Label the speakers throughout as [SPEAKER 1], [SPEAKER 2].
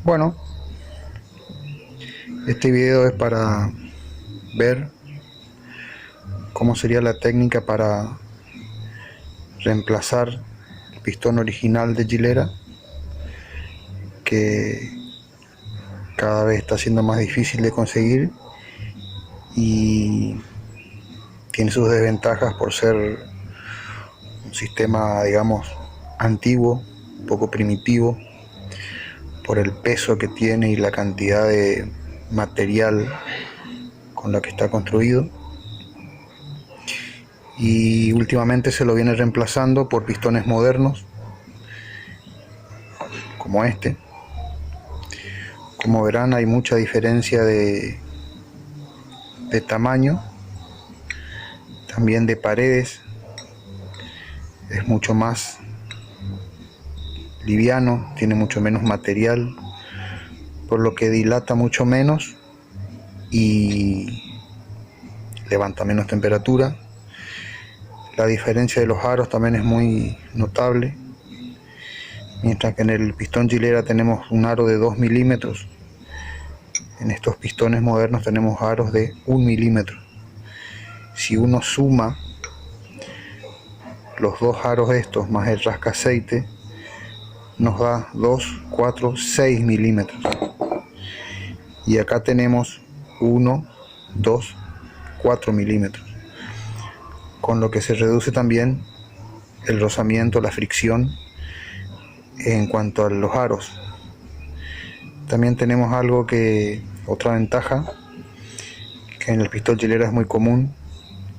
[SPEAKER 1] Bueno, este video es para ver cómo sería la técnica para reemplazar el pistón original de Gilera, que cada vez está siendo más difícil de conseguir y tiene sus desventajas por ser un sistema, digamos, antiguo, un poco primitivo, por el peso que tiene y la cantidad de material con la que está construido. Y últimamente se lo viene reemplazando por pistones modernos como este. Como verán, hay mucha diferencia de tamaño, también de paredes. Es mucho más liviano, tiene mucho menos material, por lo que dilata mucho menos y levanta menos temperatura. La diferencia de los aros también es muy notable. Mientras que en el pistón Gilera tenemos un aro de 2 milímetros, en estos pistones modernos tenemos aros de 1 milímetro. Si uno suma los dos aros estos más el rasca aceite, nos da 2, 4, 6 milímetros. Y acá tenemos 1, 2, 4 milímetros. Con lo que se reduce también el rozamiento, la fricción en cuanto a los aros. También tenemos otra ventaja, que en el pistón Gilera es muy común,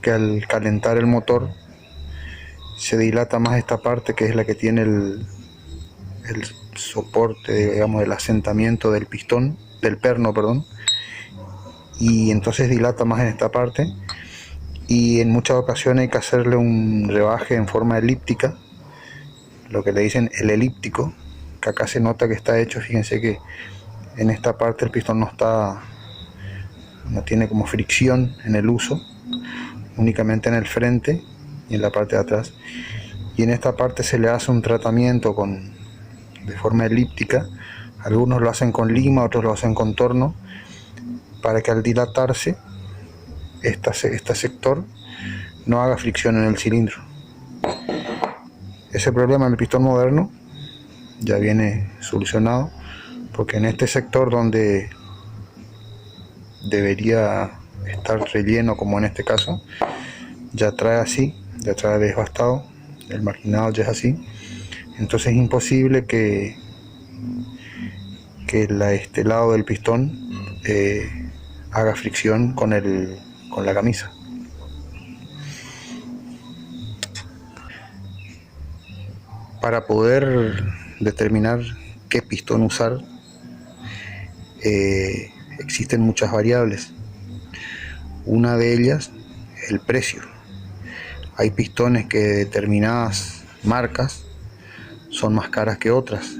[SPEAKER 1] que al calentar el motor se dilata más esta parte, que es la que tiene el soporte, digamos, del asentamiento del pistón, del perno, perdón, y entonces dilata más en esta parte, y en muchas ocasiones hay que hacerle un rebaje en forma elíptica, lo que le dicen el elíptico, que acá se nota que está hecho. Fíjense que en esta parte el pistón no tiene como fricción en el uso, únicamente en el frente y en la parte de atrás, y en esta parte se le hace un tratamiento de forma elíptica. Algunos lo hacen con lima, otros lo hacen con torno, para que al dilatarse este sector no haga fricción en el cilindro. Ese problema en el pistón moderno ya viene solucionado, porque en este sector donde debería estar relleno, como en este caso, ya trae desbastado, el marginado ya es así. Entonces es imposible que este lado del pistón haga fricción con la camisa. Para poder determinar qué pistón usar, existen muchas variables. Una de ellas es el precio. Hay pistones que determinadas marcas son más caras que otras,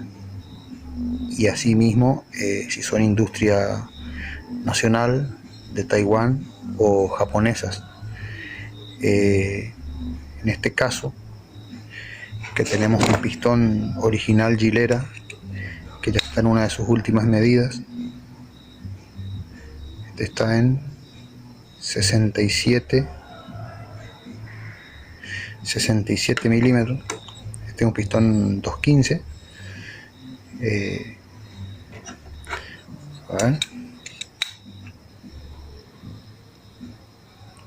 [SPEAKER 1] y asimismo, si son industria nacional de Taiwán o japonesas. En este caso, que tenemos un pistón original Gilera, que ya está en una de sus últimas medidas. Este está en 67 milímetros. Este es un pistón 215. A ver,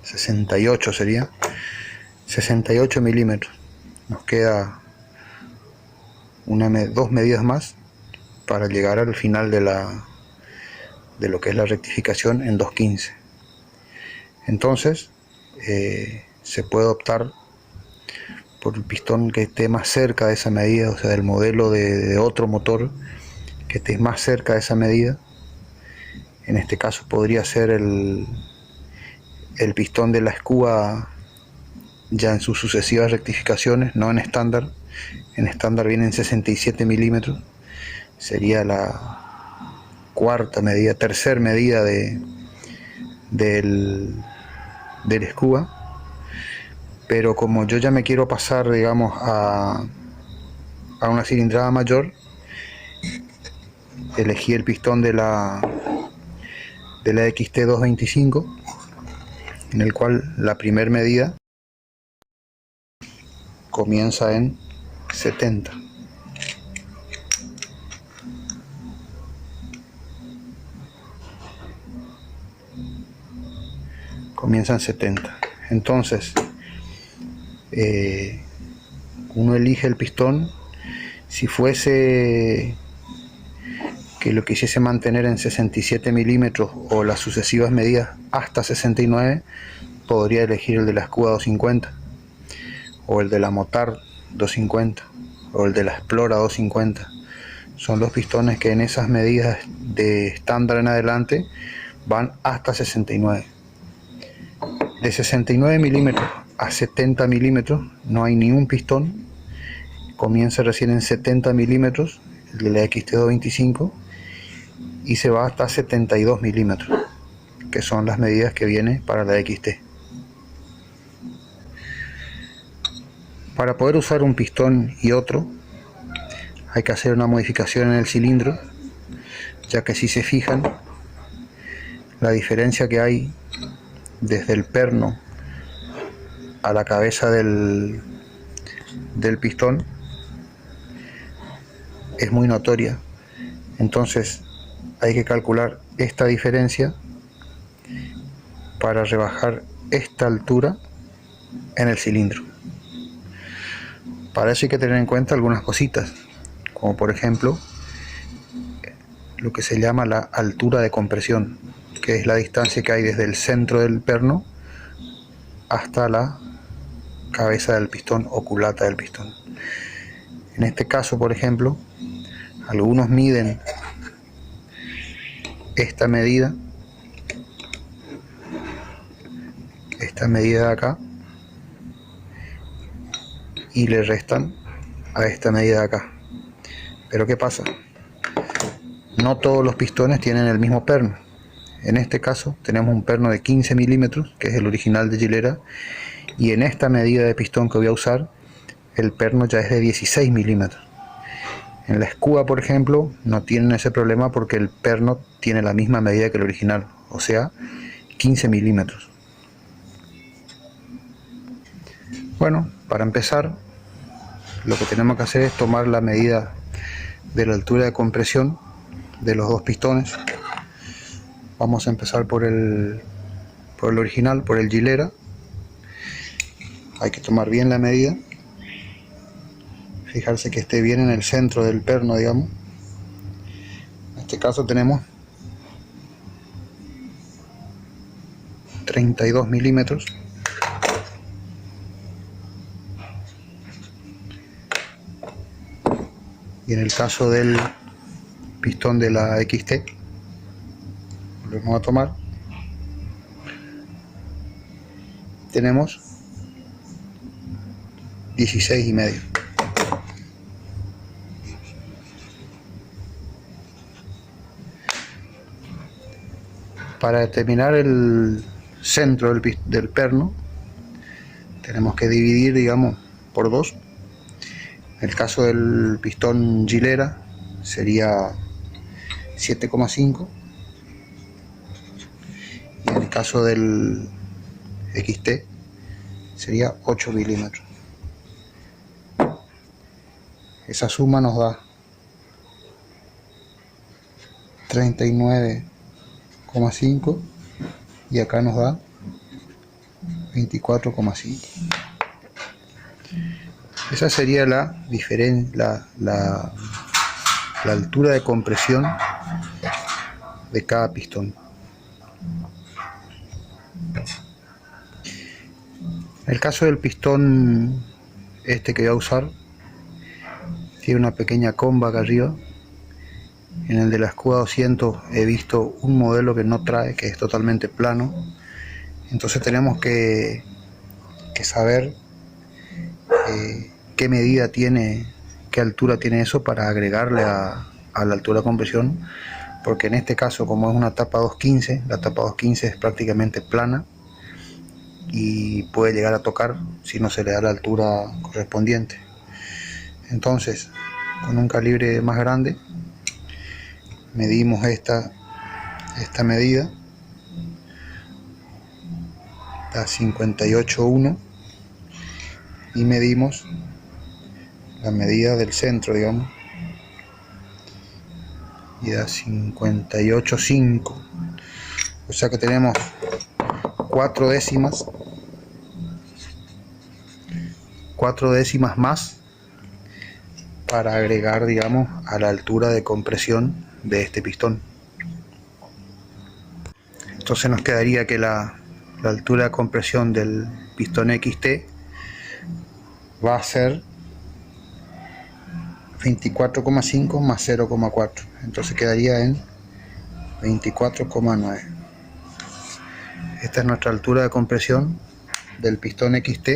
[SPEAKER 1] 68 sería, 68 milímetros. Nos queda dos medidas más para llegar al final de lo que es la rectificación en 215. Entonces se puede optar por el pistón que esté más cerca de esa medida, o sea, del modelo de otro motor que esté más cerca de esa medida. En este caso podría ser el pistón de la Escuba, ya en sus sucesivas rectificaciones, no en estándar. En estándar viene en 67 milímetros. Sería la tercera medida del Escuba. Pero como yo ya me quiero pasar, digamos, a una cilindrada mayor, elegí el pistón de la XT225, en el cual la primera medida comienza en 70. Comienza en 70. Entonces uno elige el pistón. Si fuese que lo quisiese mantener en 67 milímetros o las sucesivas medidas hasta 69, podría elegir el de la Escuda 250 o el de la Motard 250 o el de la Explora 250. Son los pistones que en esas medidas de estándar en adelante van hasta 69. De 69 milímetros a 70 milímetros no hay ni un pistón. Comienza recién en 70 milímetros el de la XT225 y se va hasta 72 milímetros, que son las medidas que viene para la XT. Para poder usar un pistón y otro hay que hacer una modificación en el cilindro, ya que si se fijan, la diferencia que hay desde el perno a la cabeza del pistón es muy notoria. Entonces hay que calcular esta diferencia para rebajar esta altura en el cilindro. Para eso hay que tener en cuenta algunas cositas, como por ejemplo lo que se llama la altura de compresión, que es la distancia que hay desde el centro del perno hasta la cabeza del pistón o culata del pistón. En este caso, por ejemplo, algunos miden esta medida de acá y le restan a esta medida de acá. Pero ¿qué pasa? No todos los pistones tienen el mismo perno. En este caso tenemos un perno de 15 milímetros, que es el original de Gilera, y en esta medida de pistón que voy a usar, el perno ya es de 16 milímetros. En la Escuda, por ejemplo, no tienen ese problema porque el perno tiene la misma medida que el original, o sea, 15 milímetros. Bueno, para empezar, lo que tenemos que hacer es tomar la medida de la altura de compresión de los dos pistones. Vamos a empezar por el original, por el Gilera. Hay que tomar bien la medida, fijarse que esté bien en el centro del perno, digamos. En este caso tenemos 32 milímetros. Y en el caso del pistón de la XT, lo vamos a tomar, tenemos 16 y medio. Para determinar el centro del perno tenemos que dividir, digamos, por 2. En el caso del pistón Gilera sería 7,5 y en el caso del XT sería 8 milímetros. Esa suma nos da 39,5 y acá nos da 24,5. Esa sería la diferencia, la altura de compresión de cada pistón. En el caso del pistón que voy a usar, tiene una pequeña comba acá arriba. En el de la Escuda 200 he visto un modelo que no trae, que es totalmente plano. Entonces tenemos que saber qué medida tiene, qué altura tiene eso para agregarle a la altura de compresión, porque en este caso, como es una tapa 215, la tapa 215 es prácticamente plana y puede llegar a tocar si no se le da la altura correspondiente. Entonces, con un calibre más grande medimos esta medida, da 58,1, y medimos la medida del centro, digamos, y da 58,5. O sea que tenemos 4 décimas más para agregar, digamos, a la altura de compresión de este pistón. Entonces nos quedaría que la altura de compresión del pistón XT va a ser 24,5 más 0,4, entonces quedaría en 24,9. Esta es nuestra altura de compresión del pistón XT,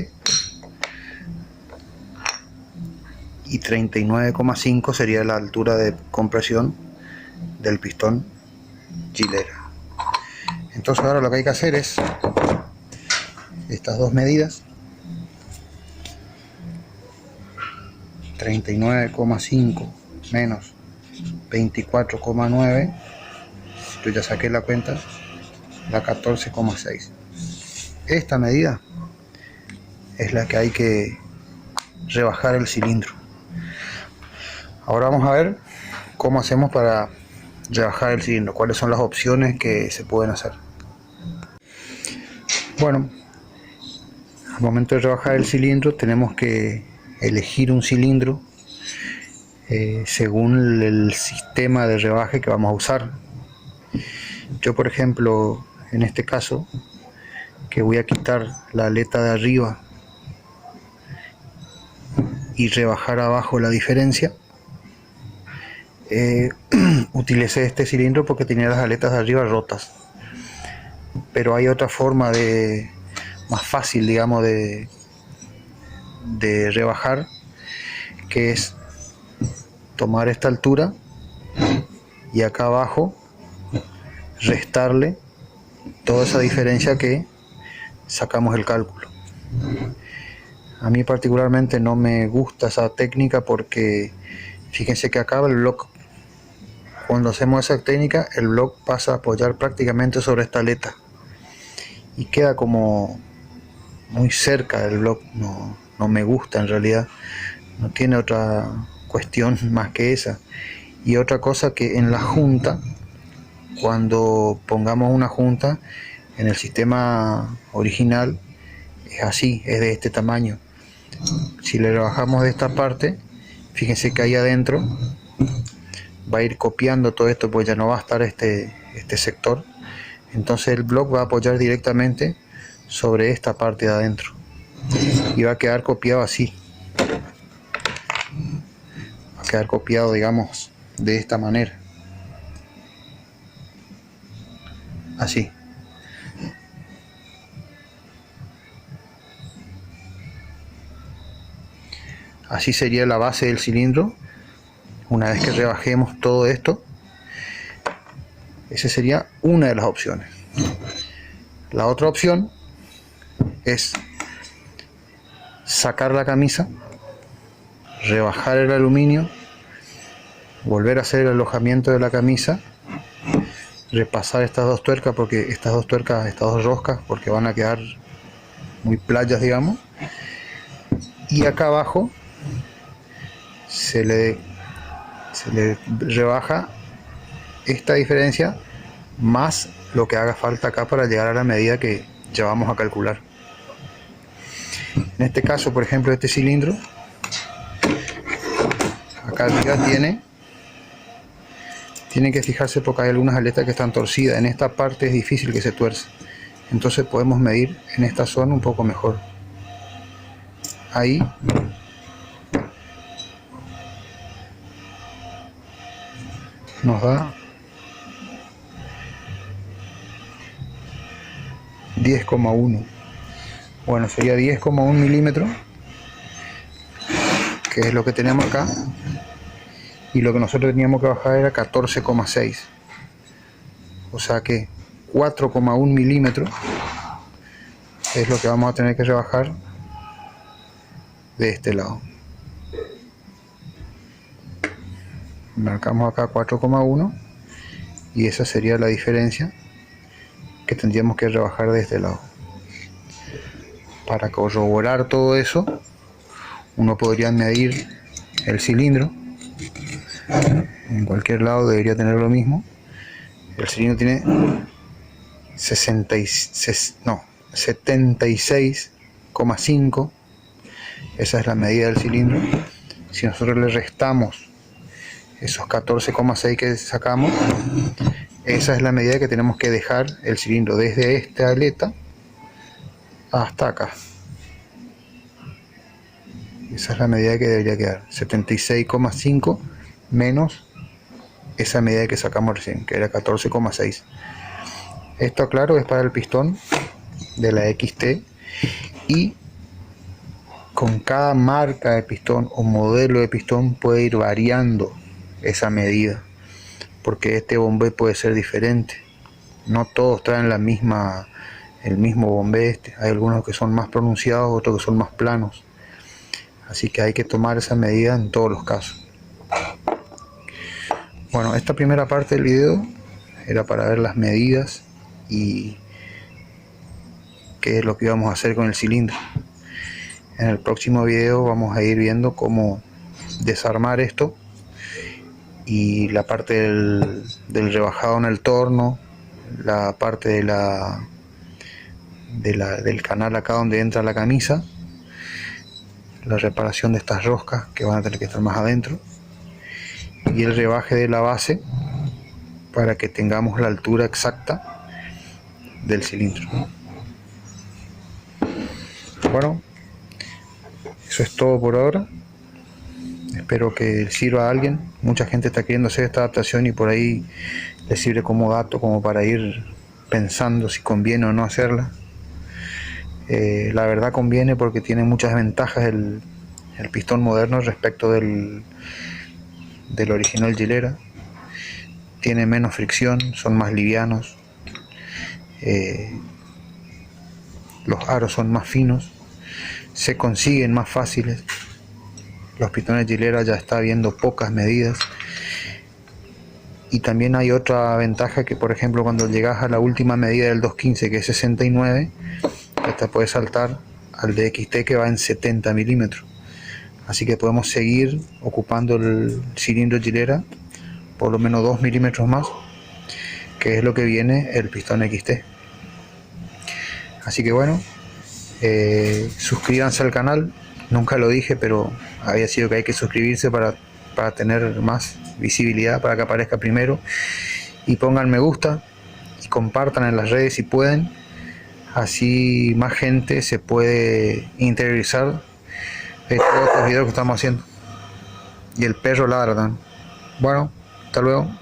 [SPEAKER 1] y 39,5 sería la altura de compresión del pistón Gilera. Entonces ahora lo que hay que hacer es estas dos medidas, 39,5 menos 24,9, yo ya saqué la cuenta, da 14,6. Esta medida es la que hay que rebajar el cilindro. Ahora vamos a ver cómo hacemos para rebajar el cilindro, cuáles son las opciones que se pueden hacer. Bueno, al momento de rebajar el cilindro tenemos que elegir un cilindro según el sistema de rebaje que vamos a usar. Yo, por ejemplo, en este caso, que voy a quitar la aleta de arriba y rebajar abajo la diferencia, utilicé este cilindro porque tenía las aletas de arriba rotas, pero hay otra forma más fácil, digamos, de rebajar, que es tomar esta altura y acá abajo restarle toda esa diferencia que sacamos el cálculo. A mí particularmente no me gusta esa técnica porque fíjense que acá el block, cuando hacemos esa técnica, el block pasa a apoyar prácticamente sobre esta aleta y queda como muy cerca del block. No me gusta, en realidad no tiene otra cuestión más que esa. Y otra cosa, que en la junta, cuando pongamos una junta en el sistema original, es así, es de este tamaño. Si le rebajamos de esta parte, fíjense que ahí adentro va a ir copiando todo esto, pues ya no va a estar este sector. Entonces el block va a apoyar directamente sobre esta parte de adentro y va a quedar copiado así. Va a quedar copiado, digamos, de esta manera. Así. Así sería la base del cilindro. Una vez que rebajemos todo esto, esa sería una de las opciones. La otra opción es sacar la camisa, rebajar el aluminio, volver a hacer el alojamiento de la camisa, repasar estas dos tuercas, estas dos roscas, porque van a quedar muy playas, digamos, y acá abajo se le rebaja esta diferencia más lo que haga falta acá para llegar a la medida que ya vamos a calcular. En este caso, por ejemplo, este cilindro acá arriba tiene que fijarse porque hay algunas aletas que están torcidas. En esta parte es difícil que se tuerza, entonces podemos medir en esta zona un poco mejor. Ahí nos da 10,1. Bueno, sería 10,1 milímetros, que es lo que tenemos acá, y lo que nosotros teníamos que bajar era 14,6. O sea que 4,1 milímetros es lo que vamos a tener que rebajar de este lado. Marcamos acá 4,1 y esa sería la diferencia que tendríamos que rebajar de este lado. Para corroborar todo eso, uno podría medir el cilindro. En cualquier lado debería tener lo mismo. El cilindro tiene 76,5. Esa es la medida del cilindro. Si nosotros le restamos esos 14,6 que sacamos, esa es la medida que tenemos que dejar el cilindro desde esta aleta hasta acá. Esa es la medida que debería quedar, 76,5 menos esa medida que sacamos recién, que era 14,6. Esto, claro, es para el pistón de la XT, y con cada marca de pistón o modelo de pistón puede ir variando esa medida, porque este bombé puede ser diferente. No todos traen el mismo bombé. Hay algunos que son más pronunciados, otros que son más planos, así que hay que tomar esa medida en todos los casos. Bueno, esta primera parte del video era para ver las medidas y qué es lo que íbamos a hacer con el cilindro. En el próximo video vamos a ir viendo cómo desarmar esto y la parte del rebajado en el torno, la parte del canal acá donde entra la camisa, la reparación de estas roscas que van a tener que estar más adentro, y el rebaje de la base para que tengamos la altura exacta del cilindro. Bueno, eso es todo por ahora. Espero que sirva a alguien. Mucha gente está queriendo hacer esta adaptación y por ahí les sirve como dato, como para ir pensando si conviene o no hacerla. La verdad conviene porque tiene muchas ventajas el pistón moderno respecto del original Gilera. Tiene menos fricción, son más livianos, los aros son más finos, se consiguen más fáciles. Los pistones Gilera ya está viendo pocas medidas, y también hay otra ventaja, que por ejemplo cuando llegas a la última medida del 215, que es 69, ya te puedes saltar al de XT que va en 70 milímetros, así que podemos seguir ocupando el cilindro Gilera por lo menos 2 milímetros más, que es lo que viene el pistón XT. Así que bueno, suscríbanse al canal. Nunca lo dije, pero había sido que hay que suscribirse para tener más visibilidad, para que aparezca primero, y pongan me gusta y compartan en las redes si pueden, así más gente se puede interiorizar de todos estos videos que estamos haciendo. Y el perro ladra también. Bueno, hasta luego.